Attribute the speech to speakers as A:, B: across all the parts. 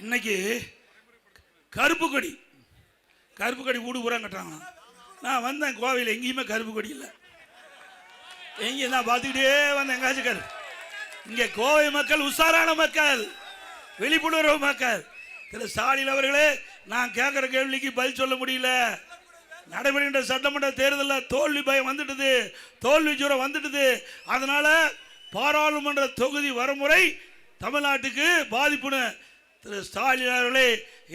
A: இன்னைக்கு கருப்பு கொடி வீடு பூரா கட்டுறாங்க. நான் வந்தேன் கோவையில், எங்கேயுமே கருப்பு கொடி இல்லை. எங்கேயும் நான் பார்த்துக்கிட்டே வந்தேன், எங்காச்சும் இங்கே கோவை மக்கள் உஷாரான மக்கள், விழிப்புணர்வு மக்கள். திரு ஸ்டாலின் அவர்களே, நான் கேட்குற கேள்விக்கு பதில் சொல்ல முடியல. நடைபெறுகின்ற சட்டமன்ற தேர்தலில் தோல்வி பயம் வந்துட்டுது, தோல்வி ஜுரம் வந்துட்டுது. அதனால பாராளுமன்ற தொகுதி வரமுறை தமிழ்நாட்டுக்கு பாதிப்புன்னு திரு ஸ்டாலின் அவர்களே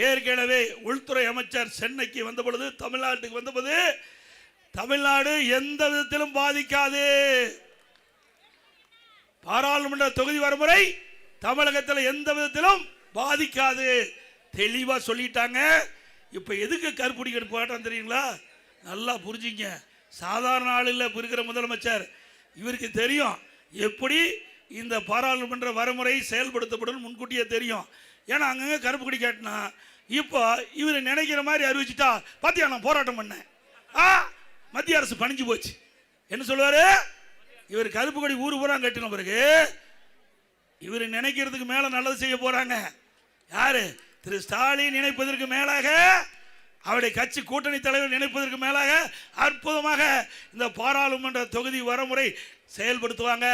A: ஏற்கனவே உள்துறை அமைச்சர் சென்னைக்கு வந்த பொழுது, தமிழ்நாட்டுக்கு வந்தபோது, தமிழ்நாடு எந்த விதத்திலும் பாதிக்காது, பாராளுமன்ற தொகுதி வரமுறை தமிழகத்தில் எந்த விதத்திலும் பாதிக்காது தெளிவா சொல்லிட்டாங்க. இப்ப எதுக்கு கருப்புடி போராட்டம் தெரியுங்களா? நல்லா புரிஞ்சுங்க. சாதாரண ஆள் இல்லை இருக்கிற முதலமைச்சர். இவருக்கு தெரியும் எப்படி இந்த பாராளுமன்ற வரமுறை செயல்படுத்தப்படும், முன்கூட்டியே தெரியும். ஏன்னா அங்கங்க கருப்பு கொடி காட்டினா இப்போ இவர் நினைக்கிற மாதிரி அறிவிச்சுட்டா, பாத்தியா நான் போராட்டம் பண்ணேன், மத்திய அரசு பணிஞ்சு போச்சு என்ன சொல்லுவாரு? இவர் கருப்பு கொடி ஊர் பூரா கட்டின பிறகு இவர் நினைக்கிறதுக்கு மேல நல்லது செய்ய போறாங்க. யாரு? திரு ஸ்டாலின் நினைப்பதற்கு மேலாக, அவருடைய கட்சி கூட்டணி தலைவர் நினைப்பதற்கு மேலாக அற்புதமாக இந்த பாராளுமன்ற தொகுதி வரமுறை செயல்படுத்துவாங்க.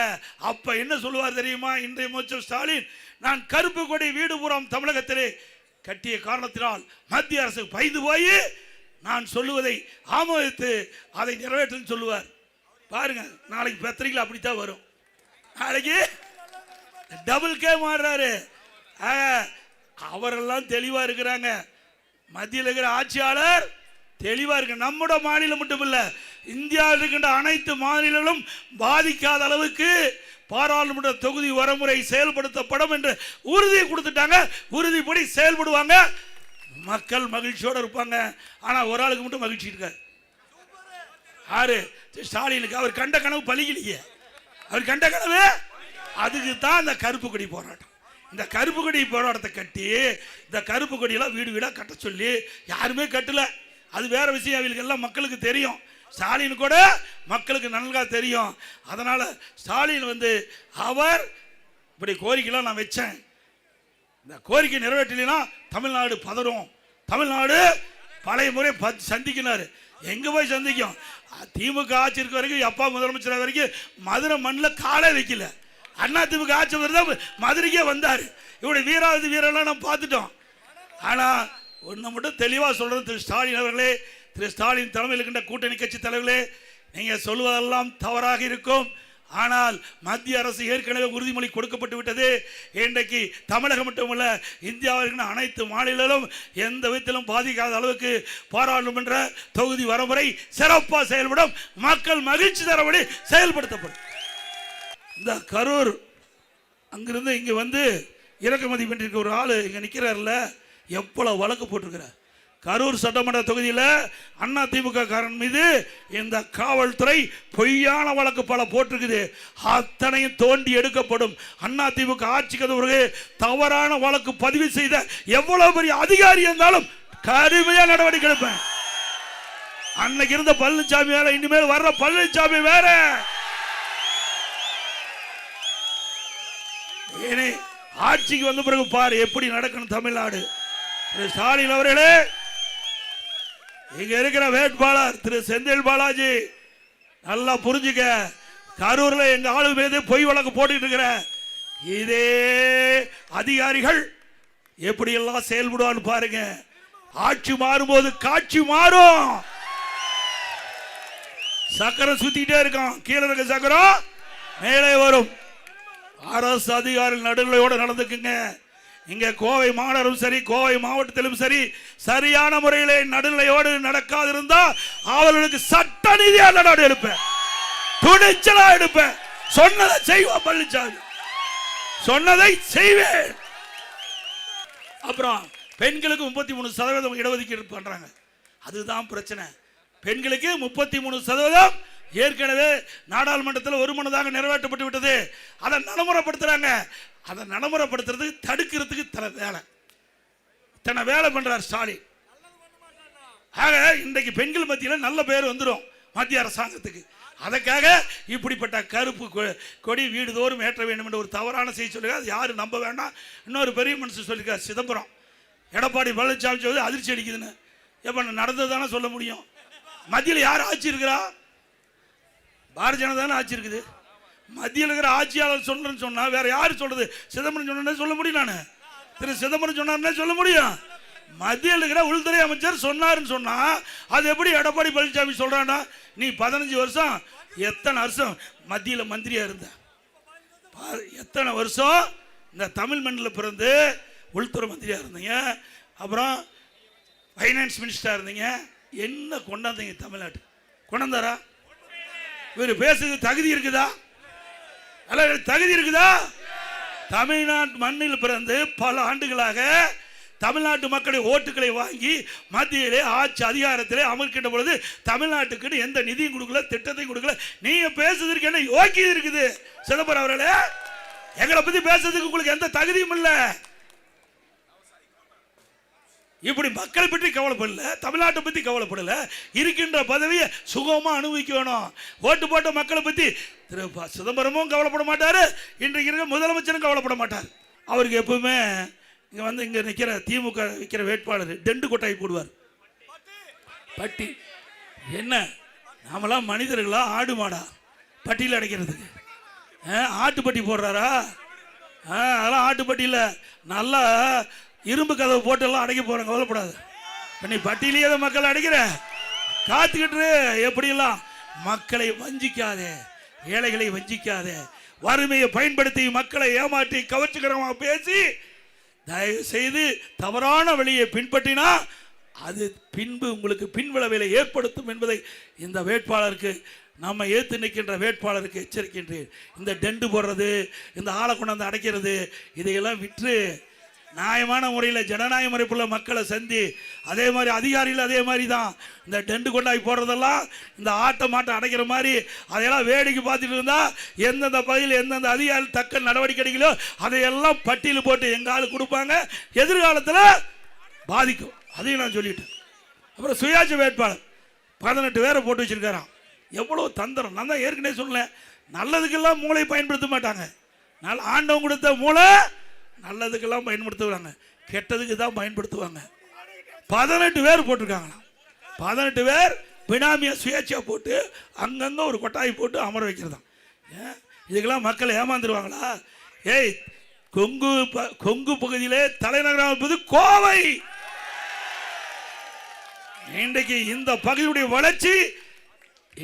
A: அப்ப என்ன சொல்லுவார் தெரியுமா? இன்றைய முதலமைச்சர் ஸ்டாலின், நான் கருப்பு கொடி வீடு புறம் தமிழகத்திலே கட்டிய காரணத்தினால் மத்திய அரசு பயந்து போய் நான் சொல்லுவதை ஆமோதித்து அதை நிறைவேற்றும் சொல்லுவார். பாருங்க, நாளைக்கு பத்திரிகையில் அப்படித்தான் வரும். நாளைக்கு டபுள் கே மாறுறாரு. அவரெல்லாம் தெளிவா இருக்கிறாங்க. மத்தியில் இருக்கிற ஆட்சியாளர் தெளிவா இருக்கு. நம்முடைய மாநிலம் மட்டும் இல்ல, இந்தியாவில் இருக்கின்ற அனைத்து மாநிலங்களும் பாதிக்காத அளவுக்கு பாராளுமன்ற தொகுதி வரமுறை செயல்படுத்தப்படும் என்று உறுதி கொடுத்துட்டாங்க. உறுதிப்படி செயல்படுவாங்க. மக்கள் மகிழ்ச்சியோடு இருப்பாங்க. ஆனா ஒரு ஆளுக்கு மட்டும் மகிழ்ச்சி இருக்காது. யாரு? ஸ்டாலினுக்கு. அவர் கண்ட கனவு பலிக்கலையே. அவர் கண்ட கனவு, அதுக்கு தான் இந்த கருப்பு கொடி போராட்டம். இந்த கருப்பு கொடி போராட்டத்தை கட்டி, இந்த கருப்பு கொடியெல்லாம் வீடு வீடாக கட்ட சொல்லி யாருமே கட்டல. அது வேற விஷயம். அவங்களுக்கு எல்லாம் மக்களுக்கு தெரியும். ஸ்டாலின் கூட மக்களுக்கு நன்கா தெரியும். அதனால ஸ்டாலின் அவர் இப்படி கோரிக்கைலாம் நான் வச்சேன், இந்த கோரிக்கை நிறைவேற்றலைன்னா தமிழ்நாடு பதறும், தமிழ்நாடு பழைய முறை சந்திக்கினாரு. எங்க போய் சந்திக்கும்? திமுக ஆட்சி இருக்க வரைக்கும், அப்பா முதலமைச்சர் வரைக்கும் மதுரை மண்ணில் காலை வைக்கல. அண்ணா திமுக ஆட்சி வருது, மதுரைக்கே வந்தாரு. இவருடைய வீராதி வீரெல்லாம் நம்ம பார்த்துட்டோம். ஆனா ஒன்று மட்டும் தெளிவாக சொல்றது, திரு ஸ்டாலின் அவர்களே, திரு ஸ்டாலின் தலைமையில் இருக்கின்ற கூட்டணி கட்சி தலைவர்களே, நீங்க சொல்வதெல்லாம் தவறாக இருக்கும். ஆனால் மத்திய அரசு ஏற்கனவே உறுதிமொழி கொடுக்கப்பட்டு விட்டது. இன்றைக்கு தமிழகம் மட்டுமல்ல, இந்தியாவில் அனைத்து மாநிலங்களும் எந்த விதத்திலும் பாதிக்காத அளவுக்கு பாராளுமன்ற தொகுதி வரமுறை சிறப்பாக செயல்படும், மக்கள் மகிழ்ச்சி தரபடி செயல்படுத்தப்படும். இந்த கரூர் அங்கிருந்து இங்க இறக்குமதி பண்ணிருக்க ஒரு ஆளு இங்க நிக்கிறார்ல, எவ்வளவு வழக்கு போட்டிருக்கிறார். கரூர் சட்டமன்ற தொகுதியில் அண்ணா திமுக காரன் மீது இந்த காவல்துறை பொய்யான வழக்கு பல போட்டிருக்குது. அத்தனையும் தோண்டி எடுக்கப்படும். அண்ணா திமுக ஆட்சிக்கு பிறகு தவறான வழக்கு பதிவு செய்த எவ்வளவு பெரிய அதிகாரி இருந்தாலும் கடுமையா நடவடிக்கை எடுப்பேன். அன்னைக்கு இருந்த பழனிசாமி வேற, இனிமேல் வர்ற பழனிசாமி வேற. ஆட்சிக்கு வந்த பிறகு பாரு எப்படி நடக்கணும் தமிழ்நாடு. ஸ்டாலின் அவர்களே, இங்க இருக்கிற வேட்பாளர் திரு செந்தில் பாலாஜி, நல்லா புரிஞ்சுக்க. கரூர்ல எங்க ஆளு மீது பொய் வழக்கு போட்டுட்டு இருக்கிற இதே அதிகாரிகள் எப்படி எல்லாம் செயல்படுவான்னு பாருங்க. ஆட்சி மாறும்போது காட்சி மாறும். சக்கரம் சுத்திட்டே இருக்கும், கீழே இருக்க சக்கரம் மேலே வரும். அரசு அதிகாரிகள் நடுநிலையோடு நடந்துக்குங்க. இங்க கோவை மாநகரும் சரி, கோவை மாவட்டத்திலும் சரி, சரியான முறையிலே நடுநிலையோடு நடக்காது இருந்தா அவர்களுக்கு சட்ட ரீதியாக நடவடிக்கை எடுப்பேன், துணிச்சலா எடுப்பேன். சொன்னதை செய்வோம் பழனிசாமி, சொன்னதை செய்வேன். அப்புறம் பெண்களுக்கு 33% இடஒதுக்கீடு பண்றாங்க. அதுதான் பிரச்சனை. பெண்களுக்கு 33% ஏற்கனவே நாடாளுமன்றத்தில் ஒருமனதாக நிறைவேற்றப்பட்டு விட்டது. அதை நடைமுறைப்படுத்துறாங்க. அதை நடைமுறைப்படுத்துறதுக்கு தடுக்கிறதுக்கு தன வேலை பண்றார் ஸ்டாலின். ஆக இன்றைக்கு பெண்கள் மத்தியில் நல்ல பேர் வந்துடும் மத்திய அரசாங்கத்துக்கு. அதுக்காக இப்படிப்பட்ட கருப்பு கொடி வீடுதோறும் ஏற்ற வேண்டும் என்ற ஒரு தவறான செய்தி சொல்லுங்க. அது யாரும் நம்ப வேண்டாம். இன்னொரு பெரிய மனுஷன் சொல்லியிருக்கார், சிதம்பரம் எடப்பாடி பழனிசாமி சொல்வது அதிர்ச்சி அடிக்குதுன்னு. எப்ப நடந்தது தானே சொல்ல முடியும். மத்தியில் யார் ஆட்சி இருக்கிறா? பாரதிய ஜனதா தானே ஆட்சி இருக்குது. மத்தியில் இருக்கிற ஆட்சியாளர் சொல்றேன்னு சொன்னா வேற யாரு சொல்றது? சிதம்பரம் சொன்ன சொல்ல முடியும். நான் திரு சிதம்பரம் சொன்னார்னே சொல்ல முடியும். மத்தியில் இருக்கிற உள்துறை அமைச்சர் சொன்னாருன்னு சொன்னா அது எப்படி எடப்பாடி பழனிசாமி சொல்றானா? நீ 15 வருஷம் எத்தனை வருஷம் மத்தியில் மந்திரியா இருந்த? எத்தனை வருஷம் இந்த தமிழ் மண்ணில் பிறந்து உள்துறை மந்திரியா இருந்தீங்க, அப்புறம் ஃபைனான்ஸ் மினிஸ்டரா இருந்தீங்க. என்ன கொண்டாந்தீங்க தமிழ்நாட்டு? கொண்டாந்தாரா? இவர் பேசுறது தகுதி இருக்குதா? அல்ல தகுதி இருக்குதா? தமிழ்நாட்டு மண்ணில் பிறந்து பல ஆண்டுகளாக தமிழ்நாட்டு மக்களுடைய ஓட்டுகளை வாங்கி மத்தியிலே ஆட்சி அதிகாரத்திலே அமர்க்கின்ற பொழுது தமிழ்நாட்டுக்கு எந்த நிதியும் கொடுக்கல, திட்டத்தையும் கொடுக்கல. நீங்க பேசுறதுக்கு என்ன யோக்கியம் இருக்குது? சிதம்பரம் அவர்களே, எங்களை பத்தி பேசுறதுக்கு உங்களுக்கு எந்த தகுதியும் இல்லை. இப்படி மக்களை பற்றி கவலைப்படல, தமிழ்நாட்டை பற்றி கவலைப்படல. இருக்கின்ற பதவியை சுகமா அனுபவிக்கணும். ஓட்டு போட்ட மக்களை பற்றி திரு சிதம்பரமும் கவலைப்பட மாட்டாரு, இன்றைக்கு இருக்கிற முதலமைச்சரும் கவலைப்பட மாட்டார். அவருக்கு எப்பவுமே இங்க வந்து இங்க நிக்கிற திமுக விற்கிற வேட்பாளர் டெண்டு கொட்டாய் போடுவார். பட்டி என்ன நாமெல்லாம் மனிதர்களா ஆடு மாடா பட்டியில் அடைக்கிறதுக்கு? ஆட்டுப்பட்டி போடுறாரா? அதெல்லாம் ஆட்டுப்பட்டியில் நல்லா இரும்பு கதவை போட்டு எல்லாம் அடைக்க போறேன், கவலைப்படாது. நீ பட்டியலேயே மக்கள் அடைக்கிற காத்துக்கிட்டு எப்படியெல்லாம் மக்களை வஞ்சிக்காதே, ஏழைகளை வஞ்சிக்காதே, வறுமையை பயன்படுத்தி மக்களை ஏமாற்றி கவர்ச்சிகரமாக பேசி தயவு செய்து தவறான வழியை பின்பற்றினா அது பின்பு உங்களுக்கு பின்விளைவை ஏற்படுத்தும் என்பதை இந்த வேட்பாளருக்கு, நம்ம ஏற்று நிற்கின்ற வேட்பாளருக்கு எச்சரிக்கின்றேன். இந்த டெண்டு போடுறது, இந்த ஆளை கொண்டாந்து அடைக்கிறது, இதையெல்லாம் விற்று நியாயமான முறையில் ஜனநாயக முறைப்புள்ள மக்களை சந்தி. அதே மாதிரி அதிகாரிகள் அதே மாதிரி தான் இந்த டெண்டு கொண்டாய் போடுறதெல்லாம் இந்த மாட்டை அடைக்கிற மாதிரி அதையெல்லாம் வேடிக்கை பார்த்துட்டு இருந்தா எந்தெந்த பகுதியில் எந்தெந்த அதிகாரி தக்க நடவடிக்கை எடுக்கலோ அதையெல்லாம் பட்டியல் போட்டு எங்க ஆளு கொடுப்பாங்க, எதிர்காலத்தில் பாதிக்கும். அதையும் நான் சொல்லிட்டேன். அப்புறம் சுயாட்சி வேட்பாளர் 18 பேரை போட்டு வச்சிருக்காராம். எவ்வளவு தந்திரம்! நான் தான் ஏற்கனவே சொன்னேன், நல்லதுக்கெல்லாம் மூளை பயன்படுத்த மாட்டாங்க. ஆண்டவன் கொடுத்த மூளை நல்லதுக்கெல்லாம் பயன்படுத்துவாங்க, கெட்டதுக்கு தான் பயன்படுத்துவாங்க. 18 பேர் போட்டிருக்காங்களாம். 18 பேர் பினாமியா சுயேட்சையா போட்டு அங்கங்க ஒரு கொட்டாய் போட்டு அமர வைக்கிறதாம். இதுக்கெல்லாம் மக்கள் ஏமாந்துருவாங்களா? ஏய், கொங்கு பகுதியிலே தலைநகரம் என்பது கோவை. இன்றைக்கு இந்த பகுதியுடைய வளர்ச்சி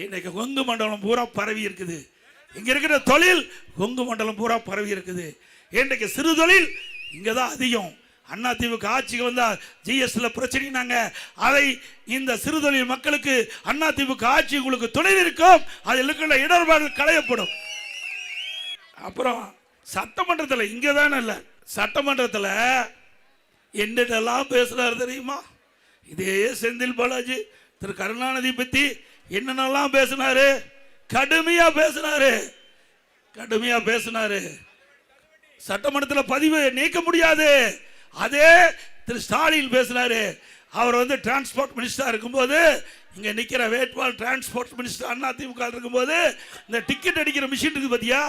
A: இன்றைக்கு கொங்கு மண்டலம் பூரா பரவி இருக்குது. இங்க இருக்கிற தொழில் கொங்கு மண்டலம் பூரா பரவி இருக்குது. இன்றைக்கு சிறு தொழில் இங்கதான் அதிகம். அதிமுக ஆட்சிக்கு வந்தா ஜிஎஸ்டில பிரச்சனைனாங்க, அதை இந்த சிறு தொழில் மக்களுக்கு அதிமுக ஆட்சி உங்களுக்கு துணை இருக்கும், அதில் இருக்கிற இடர்பாடுகள் களையப்படும். அப்புறம் சட்டமன்றத்தில் இங்கதானே இல்ல, சட்டமன்றத்தில் என்னென்னலாம் பேசுறாரு தெரியுமா? இதே செந்தில் பாலாஜி திரு கருணாநிதி பத்தி என்னென்னலாம் பேசினாரு, கடுமையா பேசினாரு. சட்டமன்றத்தில் பதிவு நீக்க முடியாது. அதே திரு ஸ்டாலின் பேசினாரு. அவர் வந்து டிரான்ஸ்போர்ட் மினிஸ்டர் இருக்கும்போது, இங்க நிக்கிற வேட்பாளர் டிரான்ஸ்போர்ட் மினிஸ்டர் அதிமுக இருக்கும்போது இந்த டிக்கெட் அடிக்கிற மிஷின் இருக்கு பாத்தியா,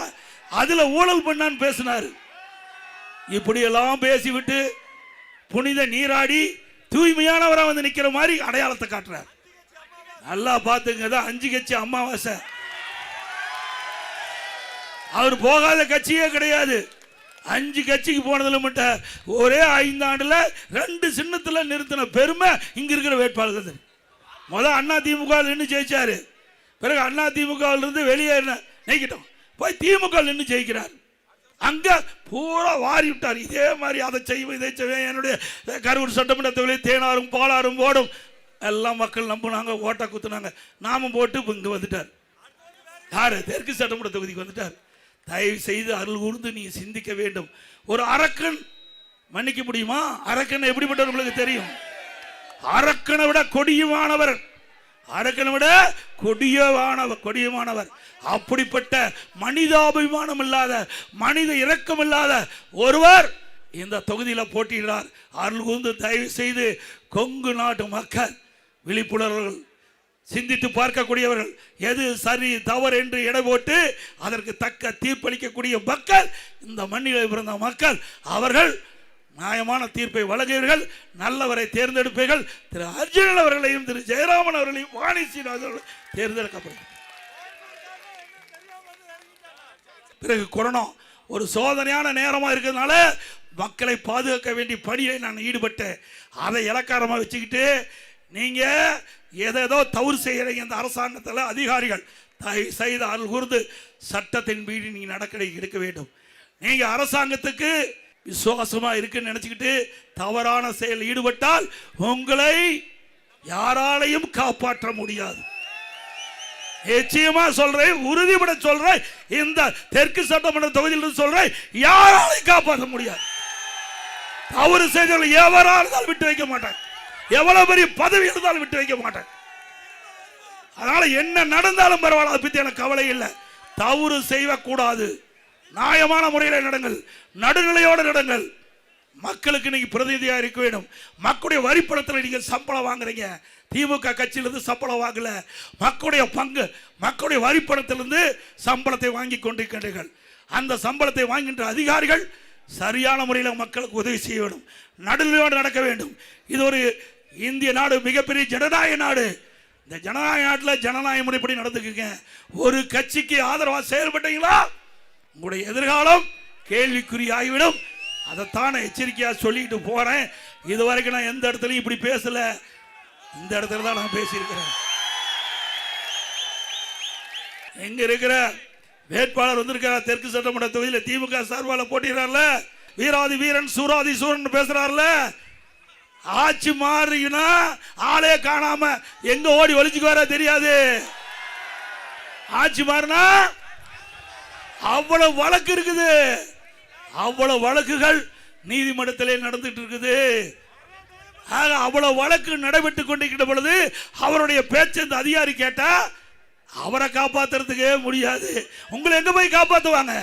A: அதுல ஊழல் பண்ணான்னு பேசினாரு. இப்படியெல்லாம் பேசிவிட்டு புனித நீராடி தூய்மையானவரா வந்து நிக்கிற மாதிரி அடையாளத்தை காட்டுறார். நல்லா பாத்துங்க, 5 கட்சி அமாவாசை. அவர் போகாத கட்சியே கிடையாது. 5 கட்சிக்கு போனதுல மட்டும் ஒரே 5 ஆண்டுல 2 சின்னத்துல நிறுத்தின பெருமை இங்க இருக்கிற வேட்பாளர்கள். முதல் அதிமுக நின்று ஜெயிச்சாரு, பிறகு அதிமுக இருந்து வெளியேறின நீக்கிட்டோம், போய் திமுக நின்று ஜெயிக்கிறார். அங்க பூரா வாரி விட்டார். இதே மாதிரி அதை செய்வோம் இதை செய்வேன், என்னுடைய கரூர் சட்டமன்ற தொகுதியில் தேனாரும் பாலாரும் ஓடும் எல்லாம் மக்கள் நம்பினாங்க, ஓட்டா குத்துனாங்க. நாமும் போட்டு இங்க வந்துட்டார். யாரு? தெற்கு சட்டமன்ற தொகுதிக்கு வந்துட்டார். தயவு செய்து அருள் கூர்ந்து நீ சிந்திக்க வேண்டும். ஒரு அரக்கன் மன்னிக்க முடியுமா? அரக்கன் எப்படிப்பட்டவர் உங்களுக்கு தெரியும்? அரக்கனை விட கொடியமானவர், அரக்கனை விட கொடியமானவர். அப்படிப்பட்ட மனிதாபிமானம் இல்லாத, மனித இரக்கம் இல்லாத ஒருவர் இந்த தொகுதியில் போட்டியிடார். அருள் கூர்ந்து தயவு செய்து கொங்கு நாட்டு மக்கள் விழிப்புணர்வுகள், சிந்தித்து பார்க்கக்கூடியவர்கள், எது சரி தவறு என்று எடை போட்டு அதற்கு தக்க தீர்ப்பளிக்கக்கூடிய மக்கள், இந்த மண்ணில் பிறந்த மக்கள், அவர்கள் நியாயமான தீர்ப்பை வழங்குவீர்கள், நல்லவரை தேர்ந்தெடுப்பீர்கள். திரு அர்ஜுனன் அவர்களையும் திரு ஜெயராமன் அவர்களையும் வாணி சீனிவாசன் தேர்ந்தெடுக்கப்படுகிறார். பிறகு கொரோனா ஒரு சோதனையான நேரமாக இருக்கிறதுனால மக்களை பாதுகாக்க வேண்டிய பணியை நான் ஈடுபட்டேன். அதை இலக்காரமாக வச்சுக்கிட்டு நீங்கள் ஏதேதோ தவறு செய்கிறீங்க. இந்த அரசாங்கத்தில் அதிகாரிகள் தயவு செய்து அருள் கூர்ந்து சட்டத்தின் மீறி நீங்கள் நடவடிக்கை எடுக்க வேண்டும். நீங்கள் அரசாங்கத்துக்கு விசுவாசமாக இருக்குன்னு நினச்சிக்கிட்டு தவறான செயல் ஈடுபட்டால் உங்களை யாராலையும் காப்பாற்ற முடியாது. நிச்சயமா சொல்றேன், உறுதிபட சொல்றேன். இந்த தெற்கு சட்டமன்ற தொகுதியில் சொல்றேன், யாராலையும் காப்பாற்ற முடியாது. தவறு செய்தவர்கள் எவரால் விட்டு வைக்க மாட்டேன். எவ்வளவு பெரிய பதவி இருந்தாலும் விட்டு வைக்க மாட்டேன். அதனால என்ன நடந்தாலும் பரவாயில்ல, அதை பத்தி எனக்கு கவலை இல்லை. தவறு செய்யக்கூடாது. நியாயமான முறையில் நடங்கள், நடுநிலையோடு நடங்கள். மக்களுக்கு நீங்க பிரதிநிதியாக இருக்க வேண்டும். மக்களுடைய வரிப்பணத்தில் நீங்க சம்பளம் வாங்குறீங்க. திமுக கட்சியிலிருந்து சம்பளம் வாங்கல, மக்களுடைய பங்கு, மக்களுடைய வரிப்பணத்திலிருந்து சம்பளத்தை வாங்கி கொண்டிருக்கின்றீர்கள். அந்த சம்பளத்தை வாங்குகின்ற அதிகாரிகள் சரியான முறையில் மக்களுக்கு உதவி செய்ய வேண்டும், நடுநிலையோடு நடக்க வேண்டும். இது ஒரு இந்திய நாடு, மிகப்பெரிய ஜனநாயக நாடு. இந்த ஜனநாயக நாட்டில் ஜனநாயக முறைப்படி நடந்துக்குங்க. ஒரு கட்சிக்கு ஆதரவாக செயல்பட்டீங்களா உங்களுடைய எதிர்காலம் கேள்விக்குறியாகிவிடும். அதைத்தான் எச்சரிக்கையாக சொல்லிட்டு போறேன். இதுவரைக்கும் நான் எந்த இடத்துலையும் இப்படி பேசல, இந்த இடத்துல தான் நான் பேசியிருக்கிறேன். எங்க இருக்கிற வேட்பாளர் வந்திருக்கிறார், தெற்கு சட்டமன்ற தொகுதியில் திமுக சார்பால் போட்டிடுறாருல, வீராதி வீரன் சூராதி சூரன் பேசுறாருல. ஆட்சி மாறினா ஆளே காணாம எங்க ஓடி ஒளிச்சுக்குவார தெரியாது. ஆட்சி மாறினா அவ்வளவு வழக்கு இருக்குது, அவ்வளவு வழக்குகள் நீதிமன்றத்திலே நடந்துட்டு இருக்குது. அவ்வளவு வழக்கு நடைபெற்றுக் கொண்டிருக்கிற பொழுது அவருடைய பேச்சு இந்த அதிகாரி கேட்டா அவரை காப்பாத்துறதுக்கே முடியாது. உங்களை எங்க போய் காப்பாத்துவாங்க?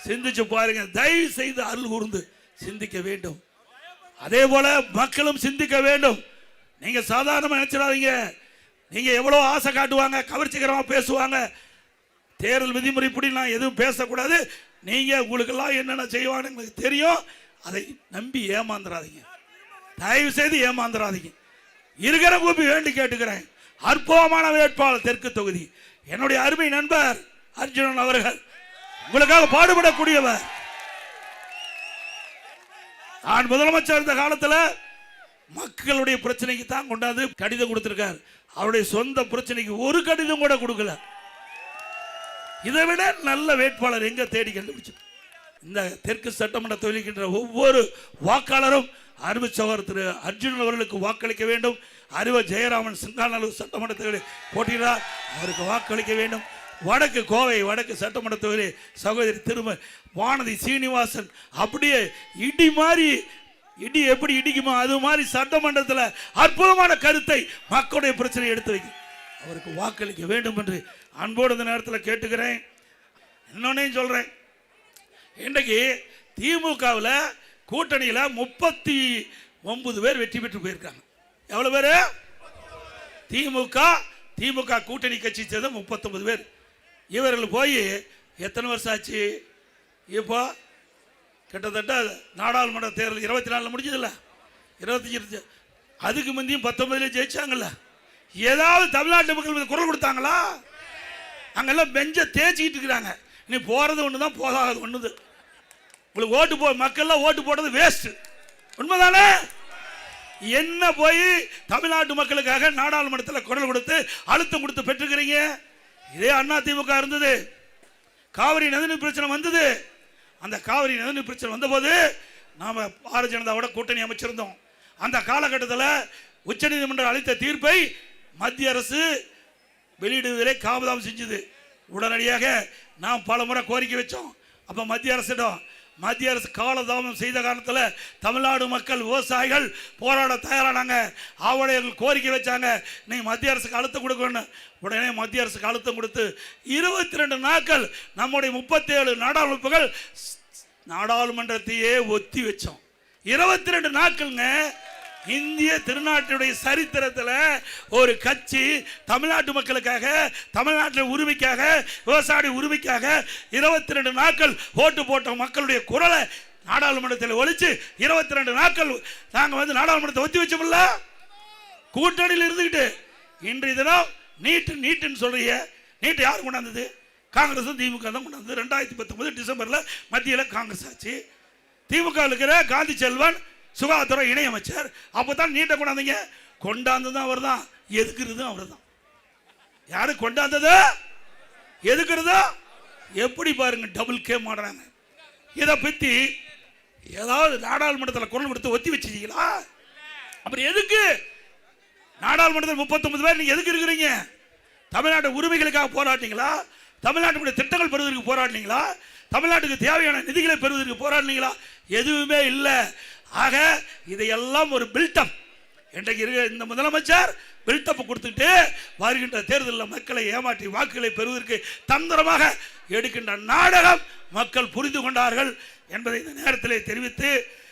A: சிந்திச்சு பாருங்க. தயவு செய்து அருள் கூர்ந்து சிந்திக்க வேண்டும். அதே போல மக்களும் சிந்திக்க வேண்டும். நீங்க சாதாரணமா நினைச்சிடாதீங்க. நீங்க எவ்வளவு ஆசை காட்டுவாங்க, கவர்ச்சிகரமா பேசுவாங்க. தேர்தல் விதிமுறைப்படி நான் எதுவும் பேசக்கூடாது. நீங்க உங்களுக்கெல்லாம் என்னென்ன செய்வாங்க உங்களுக்கு தெரியும். அதை நம்பி ஏமாந்துடாதீங்க, தயவு செய்து ஏமாந்துடாதீங்க. இருக்கிற கூப்பி வேண்டி கேட்டுக்கிறேன். அற்புதமான வேட்பாளர் தெற்கு தொகுதி என்னுடைய அருமை நண்பர் அர்ஜுனன் அவர்கள் உங்களுக்காக பாடுபடக்கூடியவர். நான் முதலமைச்சர் இருந்த காலத்தில் மக்களுடைய பிரச்சனைக்கு தான் கொண்டாந்து கடிதம் கொடுத்திருக்கார். அவருடைய சொந்த பிரச்சனைக்கு ஒரு கடிதம் கூட கொடுக்கல. இதை விட நல்ல வேட்பாளர் எங்க தேடி கண்டுபிடிச்சு? இந்த தெற்கு சட்டமன்ற தொகுதிக்கின்ற ஒவ்வொரு வாக்காளரும் அருமை சகோதரர் திரு அர்ஜுனன் அவர்களுக்கு வாக்களிக்க வேண்டும். அருவ ஜெயராமன் சிங்காநல்லூர் சட்டமன்ற தொகுதியில் போட்டியிடார், அவருக்கு வாக்களிக்க வேண்டும். வடக்கு கோவை வடக்கு சட்டமன்ற தொகுதி சகோதரி திரும்ப வானதி சீனிவாசன் அப்படியே இடி மாதிரி, இடி எப்படி இடிக்குமோ அது மாதிரி சட்டமன்றத்தில் அற்புதமான கருத்தை மக்களுடைய பிரச்சனை எடுத்து வைக்கும். அவருக்கு வாக்களிக்க வேண்டும் என்று அன்போடு இந்த நேரத்தில் கேட்டுக்கிறேன். இன்னொன்னையும் சொல்றேன், இன்றைக்கு திமுகவில் கூட்டணியில் 39 பேர் வெற்றி பெற்று போயிருக்காங்க. எவ்வளவு பேரு? திமுக கூட்டணி கட்சி சேர்ந்த 39 பேர். இவர்கள் போய் எத்தனை வருஷம் ஆச்சு? இப்போ கிட்டத்தட்ட நாடாளுமன்ற தேர்தல் 24 முடிஞ்சதில்ல, 25 அதுக்கு முந்தையும் 19 ஜெயிச்சாங்கல்ல. ஏதாவது தமிழ்நாட்டு மக்கள் குரல் கொடுத்தாங்களா? அங்கெல்லாம் பெஞ்ச தேய்ச்சிக்கிட்டு இருக்கிறாங்க. நீ போறது ஒண்ணுதான், போகாது ஒண்ணுது. உங்களுக்கு ஓட்டு மக்கள்லாம் ஓட்டு போடுறது வேஸ்ட். உண்மைதானே? என்ன போய் தமிழ்நாட்டு மக்களுக்காக நாடாளுமன்றத்தில் குரல் கொடுத்து அழுத்தம் கொடுத்து பெற்றுக்கிறீங்க? இதே அண்ணா திமுக இருந்தது, காவிரி நதிநீர் பிரச்சனை வந்தது. அந்த காவிரி நதிநீர் பிரச்சனை வந்தபோது நாம பாரதிய ஜனதாவோட கூட்டணி அமைச்சிருந்தோம். அந்த காலகட்டத்தில் உச்சநீதிமன்றம் அளித்த தீர்ப்பை மத்திய அரசு வெளியிடுவதிலே காபதாம் செஞ்சது. உடனடியாக நாம் பல முறை கோரிக்கை வச்சோம். அப்ப மத்திய அரசு காலதாமம் செய்த காரணத்தில் தமிழ்நாடு மக்கள் விவசாயிகள் போராட தயாரானாங்க. அவர்கள் கோரிக்கை வச்சாங்க, நீ மத்திய அரசுக்கு அழுத்தம் கொடுக்கணும். உடனே மத்திய அரசுக்கு அழுத்தம் கொடுத்து 22 நாட்கள் நம்முடைய 37 நாடாளுமன்றங்கள் நாடாளுமன்றத்தையே ஒத்தி வச்சோம். 22 நாட்கள்ங்க. இந்திய திருநாட்டுடைய சரித்திரத்தில் ஒரு கட்சி தமிழ்நாட்டு மக்களுக்காக, தமிழ்நாட்டின் உரிமைக்காக, விவசாய உரிமைக்காக 22 நாட்கள் ஓட்டு போட்ட மக்களுடைய குரலை நாடாளுமன்றத்தில் ஒழிச்சு 22 நாட்கள் நாங்கள் வந்து நாடாளுமன்றத்தை ஒத்தி வச்சோம்ல, கூட்டணியில் இருந்துக்கிட்டு. இன்றைய தினம் நீட்டுன்னு சொல்றீங்க. நீட்டு யார் கொண்டாந்தது? காங்கிரஸ் திமுக தான் கொண்டாந்தது. 2019 டிசம்பரில் மத்தியில் காங்கிரஸ் ஆச்சு. திமுக இருக்கிற காந்தி செல்வன் சுகாதாரத்துறை இணையமைச்சர். அப்போதான் நீட்டை கொண்டாந்தீங்க. கொண்டாந்தது அவர் தான், எதுக்குறது அவர் தான். யாரு கொண்டாந்தது, எதுக்குறதோ எப்படி பாருங்க, டபுள் கேம் ஆடுறாங்க. இதை பற்றி ஏதாவது நாடாளுமன்றத்தில் குரல் கொடுத்து ஒத்தி வச்சிருக்கீங்களா? அப்புறம் எதுக்கு நாடாளுமன்றத்தில் 39 பேர் நீங்க எதுக்கு இருக்கிறீங்க? தமிழ்நாட்டு உரிமைகளுக்காக போராட்டிங்களா? தமிழ்நாட்டுடைய திட்டங்கள் பெறுவதற்கு போராடினீங்களா? தமிழ்நாட்டுக்கு தேவையான நிதிகளை பெறுவதற்கு போராடினீங்களா? எதுவுமே இல்லை. ஆக இதையெல்லாம் ஒரு பில்டப். இன்றைக்கு இருக்க இந்த முதலமைச்சர் பில்டப் கொடுத்துட்டு வருகின்ற தேர்தலில் மக்களை ஏமாற்றி வாக்குகளை பெறுவதற்கு தந்திரமாக எடுக்கின்ற நாடகம் மக்கள் புரிந்து கொண்டார்கள் என்பதை இந்த நேரத்திலே தெரிவித்து